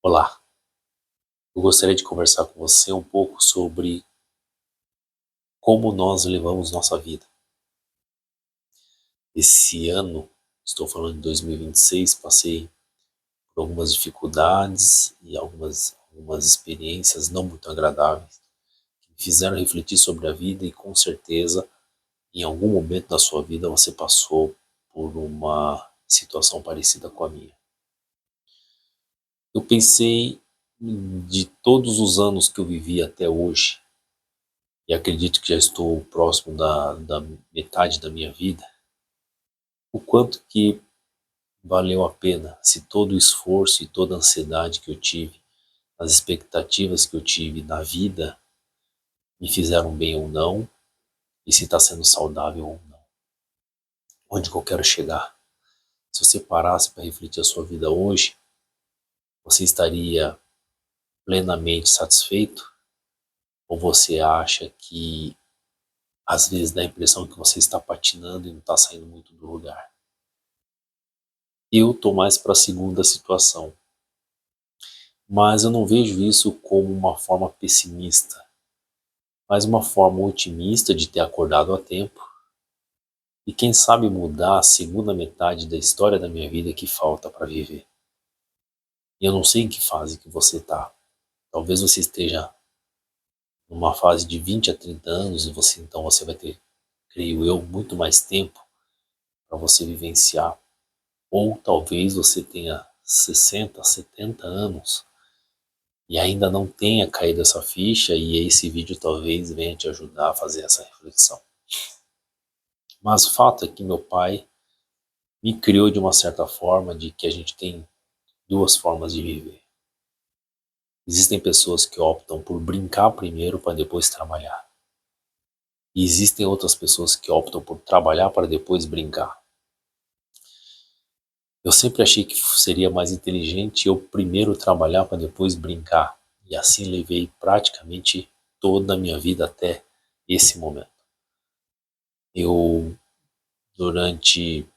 Olá, eu gostaria de conversar com você um pouco sobre como nós levamos nossa vida. Esse ano, estou falando de 2026, passei por algumas dificuldades e algumas experiências não muito agradáveis que me fizeram refletir sobre a vida e com certeza em algum momento da sua vida você passou por uma situação parecida com a minha. Eu pensei de todos os anos que eu vivi até hoje, e acredito que já estou próximo da metade da minha vida, o quanto que valeu a pena, se todo o esforço e toda a ansiedade que eu tive, as expectativas que eu tive na vida me fizeram bem ou não, e se está sendo saudável ou não. Onde que eu quero chegar? Se você parasse para refletir a sua vida hoje, você estaria plenamente satisfeito? Ou você acha que às vezes dá a impressão que você está patinando e não está saindo muito do lugar? Eu estou mais para a segunda situação. Mas eu não vejo isso como uma forma pessimista, mas uma forma otimista de ter acordado a tempo e quem sabe mudar a segunda metade da história da minha vida que falta para viver. E eu não sei em que fase que você está. Talvez você esteja numa fase de 20 a 30 anos e você vai ter, creio eu, muito mais tempo para você vivenciar. Ou talvez você tenha 60, 70 anos e ainda não tenha caído essa ficha, e esse vídeo talvez venha te ajudar a fazer essa reflexão. Mas o fato é que meu pai me criou de uma certa forma de que a gente tem duas formas de viver. Existem pessoas que optam por brincar primeiro para depois trabalhar. E existem outras pessoas que optam por trabalhar para depois brincar. Eu sempre achei que seria mais inteligente eu primeiro trabalhar para depois brincar. E assim levei praticamente toda a minha vida até esse momento. Eu, durante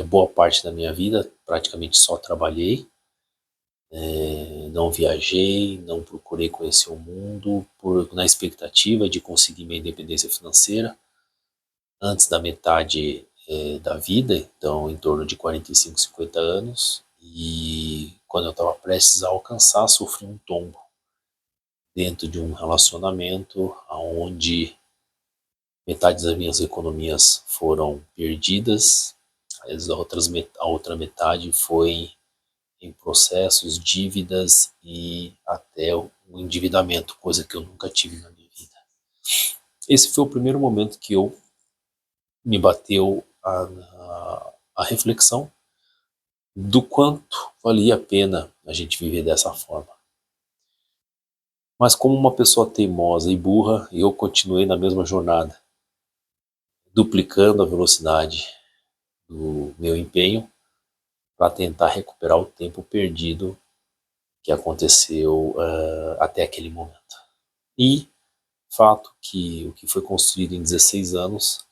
boa parte da minha vida, praticamente só trabalhei, não viajei, não procurei conhecer o mundo na expectativa de conseguir minha independência financeira antes da metade da vida, então em torno de 45, 50 anos, e quando eu estava prestes a alcançar, sofri um tombo dentro de um relacionamento onde metade das minhas economias foram perdidas, a outra metade foi em processos, dívidas e até o endividamento, coisa que eu nunca tive na minha vida. Esse foi o primeiro momento que me bateu a reflexão do quanto valia a pena a gente viver dessa forma. Mas como uma pessoa teimosa e burra, eu continuei na mesma jornada, duplicando a velocidade do meu empenho para tentar recuperar o tempo perdido que aconteceu até aquele momento. E fato que o que foi construído em 16 anos,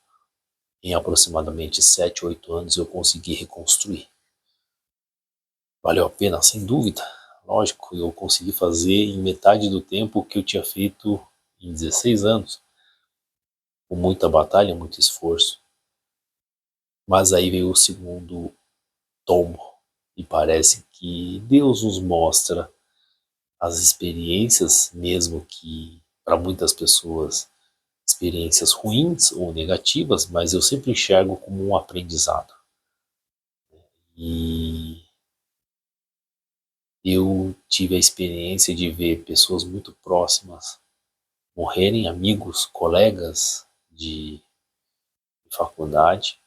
em aproximadamente 7, 8 anos eu consegui reconstruir. Valeu a pena? Sem dúvida. Lógico, eu consegui fazer em metade do tempo o que eu tinha feito em 16 anos, com muita batalha, muito esforço. Mas aí veio o segundo tombo, e parece que Deus nos mostra as experiências, mesmo que para muitas pessoas experiências ruins ou negativas, mas eu sempre enxergo como um aprendizado. E eu tive a experiência de ver pessoas muito próximas morrerem, amigos, colegas de faculdade,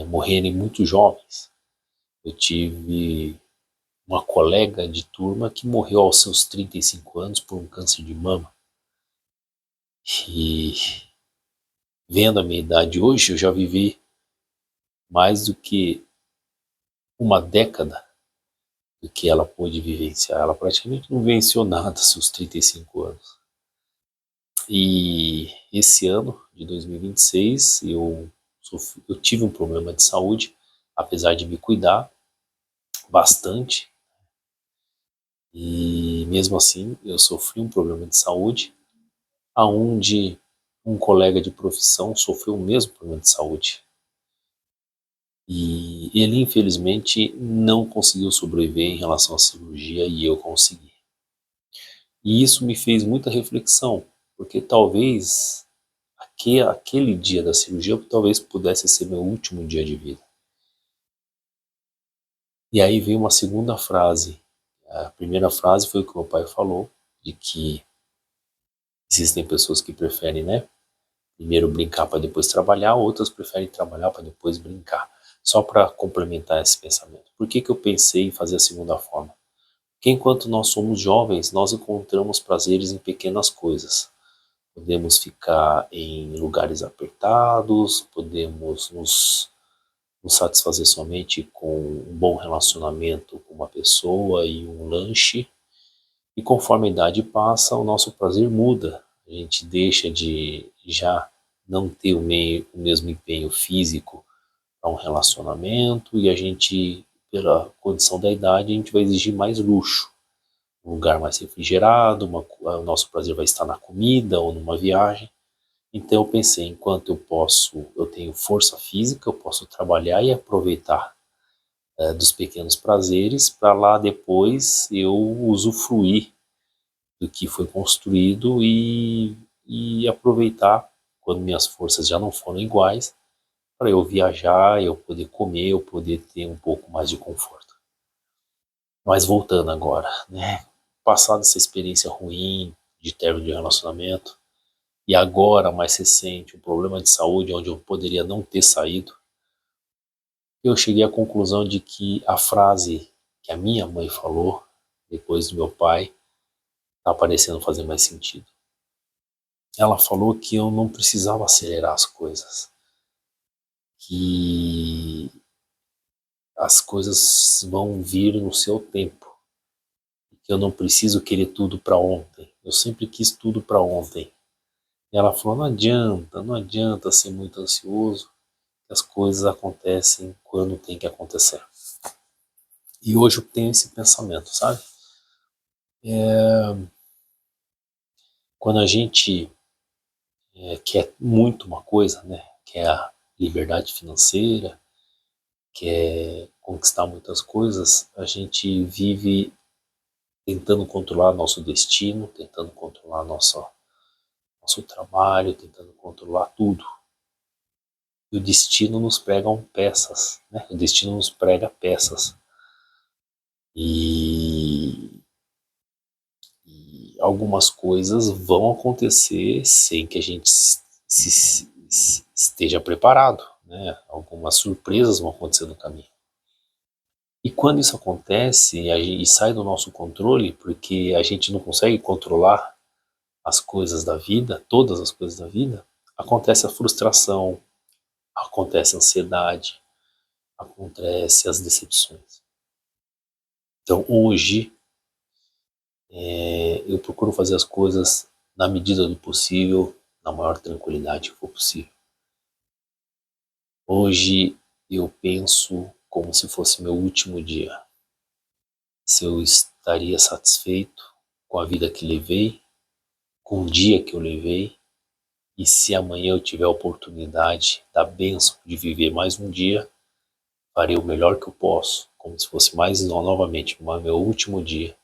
morrerem muito jovens. Eu tive uma colega de turma que morreu aos seus 35 anos por um câncer de mama. E vendo a minha idade hoje, eu já vivi mais do que uma década do que ela pôde vivenciar. Ela praticamente não venceu nada aos seus 35 anos. E esse ano de 2026 eu tive um problema de saúde, apesar de me cuidar bastante. E mesmo assim, eu sofri um problema de saúde, aonde um colega de profissão sofreu o mesmo problema de saúde. E ele, infelizmente, não conseguiu sobreviver em relação à cirurgia e eu consegui. E isso me fez muita reflexão, porque talvez aquele dia da cirurgia talvez pudesse ser meu último dia de vida. E aí veio uma segunda frase. A primeira frase foi o que meu pai falou, de que existem pessoas que preferem, né, primeiro brincar para depois trabalhar, outras preferem trabalhar para depois brincar. Só para complementar esse pensamento. Por que eu pensei em fazer a segunda forma? Porque enquanto nós somos jovens, nós encontramos prazeres em pequenas coisas. Podemos ficar em lugares apertados, podemos nos satisfazer somente com um bom relacionamento com uma pessoa e um lanche. E conforme a idade passa, o nosso prazer muda. A gente deixa de já não ter o mesmo empenho físico para um relacionamento e a gente, pela condição da idade, a gente vai exigir mais luxo. Um lugar mais refrigerado, o nosso prazer vai estar na comida ou numa viagem. Então eu pensei, enquanto eu tenho força física, eu posso trabalhar e aproveitar dos pequenos prazeres para lá depois eu usufruir do que foi construído e aproveitar quando minhas forças já não foram iguais para eu viajar, eu poder comer, eu poder ter um pouco mais de conforto. Mas voltando agora, né? Passada essa experiência ruim de término de relacionamento e agora mais recente um problema de saúde onde eu poderia não ter saído, eu cheguei à conclusão de que a frase que a minha mãe falou depois do meu pai está parecendo fazer mais sentido. Ela falou que eu não precisava acelerar as coisas, que as coisas vão vir no seu tempo, que eu não preciso querer tudo para ontem. Eu sempre quis tudo para ontem. E ela falou, não adianta ser muito ansioso, que as coisas acontecem quando tem que acontecer. E hoje eu tenho esse pensamento, sabe? Quando a gente quer muito uma coisa, né? Quer a liberdade financeira, quer conquistar muitas coisas, a gente vive tentando controlar nosso destino, tentando controlar nosso trabalho, tentando controlar tudo. E o destino nos prega peças, né? O destino nos prega peças. E, e algumas coisas vão acontecer sem que a gente esteja preparado, né? Algumas surpresas vão acontecer no caminho. E quando isso acontece e sai do nosso controle, porque a gente não consegue controlar as coisas da vida, todas as coisas da vida, acontece a frustração, acontece a ansiedade, acontece as decepções. Então hoje eu procuro fazer as coisas na medida do possível, na maior tranquilidade que for possível. Hoje eu penso como se fosse meu último dia. Se eu estaria satisfeito com a vida que levei, com o dia que eu levei, e se amanhã eu tiver a oportunidade da bênção de viver mais um dia, farei o melhor que eu posso, como se fosse mais novamente meu último dia,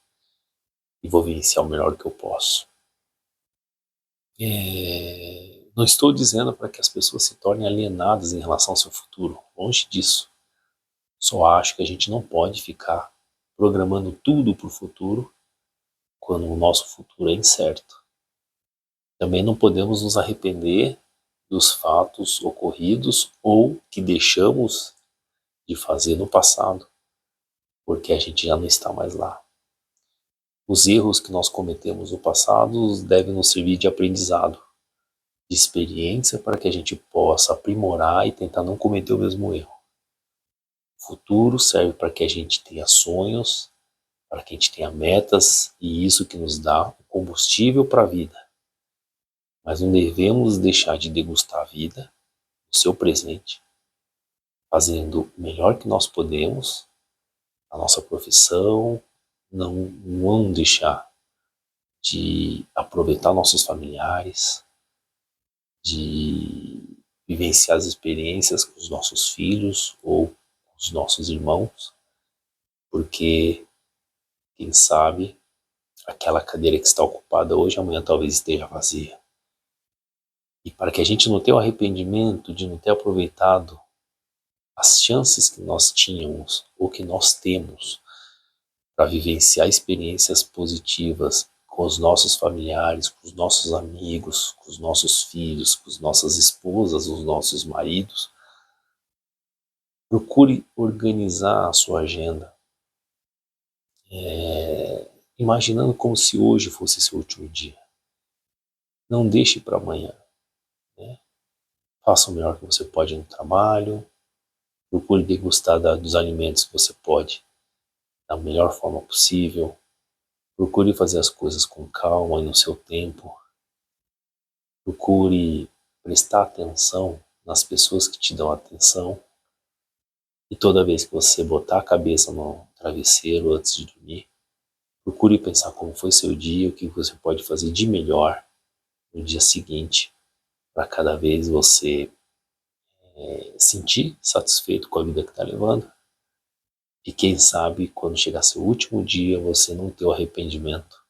e vou vivenciar o melhor que eu posso. Não estou dizendo para que as pessoas se tornem alienadas em relação ao seu futuro, longe disso. Só acho que a gente não pode ficar programando tudo para o futuro quando o nosso futuro é incerto. Também não podemos nos arrepender dos fatos ocorridos ou que deixamos de fazer no passado, porque a gente já não está mais lá. Os erros que nós cometemos no passado devem nos servir de aprendizado, de experiência para que a gente possa aprimorar e tentar não cometer o mesmo erro. O futuro serve para que a gente tenha sonhos, para que a gente tenha metas e isso que nos dá o combustível para a vida. Mas não devemos deixar de degustar a vida, o seu presente, fazendo o melhor que nós podemos, a nossa profissão, não vão deixar de aproveitar nossos familiares, de vivenciar as experiências com os nossos filhos ou com os nossos irmãos, porque, quem sabe, aquela cadeira que está ocupada hoje, amanhã talvez esteja vazia. E para que a gente não tenha o arrependimento de não ter aproveitado as chances que nós tínhamos ou que nós temos para vivenciar experiências positivas com os nossos familiares, com os nossos amigos, com os nossos filhos, com as nossas esposas, os nossos maridos, procure organizar a sua agenda, imaginando como se hoje fosse seu último dia. Não deixe para amanhã, né? Faça o melhor que você pode no trabalho, procure degustar dos alimentos que você pode da melhor forma possível, procure fazer as coisas com calma e no seu tempo, procure prestar atenção nas pessoas que te dão atenção, e toda vez que você botar a cabeça no travesseiro antes de dormir, procure pensar como foi seu dia, o que você pode fazer de melhor no dia seguinte, para cada vez você sentir satisfeito com a vida que está levando, e quem sabe quando chegar seu último dia você não ter o arrependimento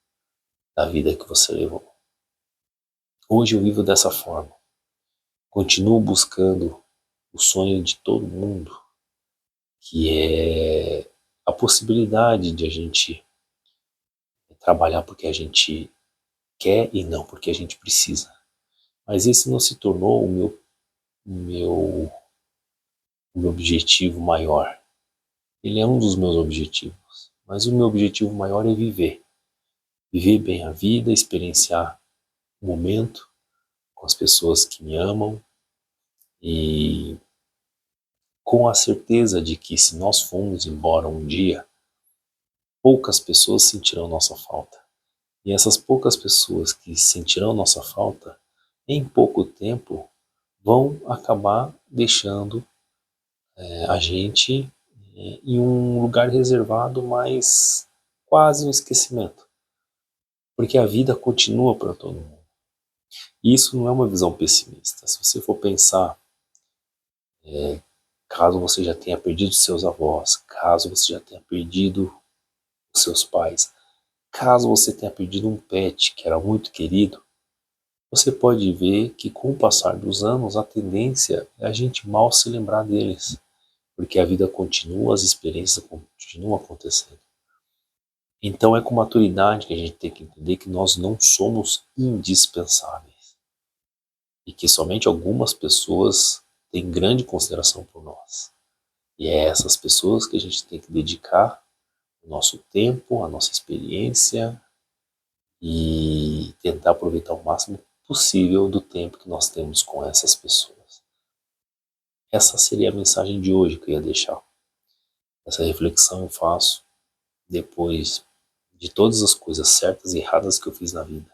da vida que você levou. Hoje eu vivo dessa forma, continuo buscando o sonho de todo mundo, que é a possibilidade de a gente trabalhar porque a gente quer e não porque a gente precisa. Mas esse não se tornou o meu objetivo maior. Ele é um dos meus objetivos, mas o meu objetivo maior é viver. Viver bem a vida, experienciar o momento com as pessoas que me amam e com a certeza de que se nós formos embora um dia, poucas pessoas sentirão nossa falta. E essas poucas pessoas que sentirão nossa falta, em pouco tempo, vão acabar deixando a gente em um lugar reservado, mas quase um esquecimento. Porque a vida continua para todo mundo. E isso não é uma visão pessimista. Se você for pensar, caso você já tenha perdido seus avós, caso você já tenha perdido os seus pais, caso você tenha perdido um pet que era muito querido, você pode ver que com o passar dos anos a tendência é a gente mal se lembrar deles, porque a vida continua, as experiências continuam acontecendo. Então é com maturidade que a gente tem que entender que nós não somos indispensáveis e que somente algumas pessoas têm grande consideração por nós. E é essas pessoas que a gente tem que dedicar o nosso tempo, a nossa experiência e tentar aproveitar o máximo possível do tempo que nós temos com essas pessoas. Essa seria a mensagem de hoje que eu ia deixar. Essa reflexão eu faço depois de todas as coisas certas e erradas que eu fiz na vida.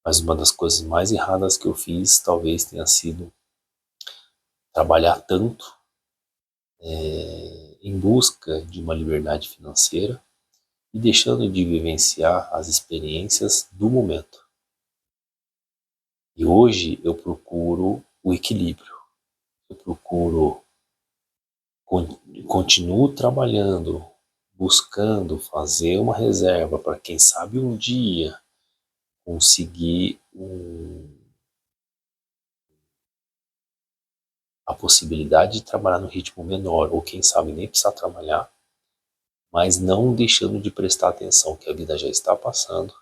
Mas uma das coisas mais erradas que eu fiz talvez tenha sido trabalhar tanto em busca de uma liberdade financeira e deixando de vivenciar as experiências do momento. E hoje eu procuro o equilíbrio. Eu procuro, continuo trabalhando, buscando fazer uma reserva para quem sabe um dia conseguir a possibilidade de trabalhar no ritmo menor, ou quem sabe nem precisar trabalhar, mas não deixando de prestar atenção que a vida já está passando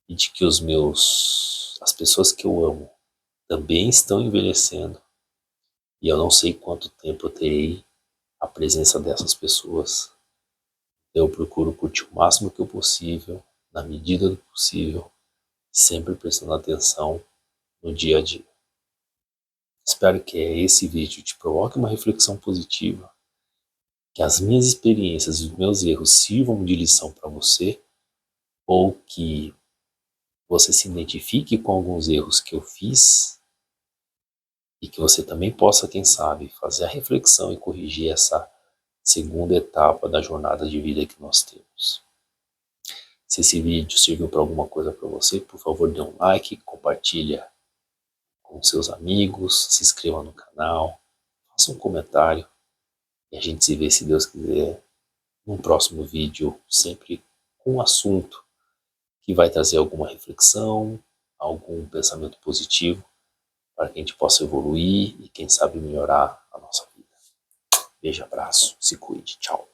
e de que as pessoas que eu amo também estão envelhecendo e eu não sei quanto tempo eu terei a presença dessas pessoas. Eu procuro curtir o máximo que eu possível, na medida do possível, sempre prestando atenção no dia a dia. Espero que esse vídeo te provoque uma reflexão positiva, que as minhas experiências e os meus erros sirvam de lição para você, ou que você se identifique com alguns erros que eu fiz e que você também possa, quem sabe, fazer a reflexão e corrigir essa segunda etapa da jornada de vida que nós temos. Se esse vídeo serviu para alguma coisa para você, por favor dê um like, compartilha com seus amigos, se inscreva no canal, faça um comentário e a gente se vê, se Deus quiser, num próximo vídeo, sempre com um assunto que vai trazer alguma reflexão, algum pensamento positivo para que a gente possa evoluir e quem sabe melhorar a nossa vida. Beijo, abraço, se cuide, tchau.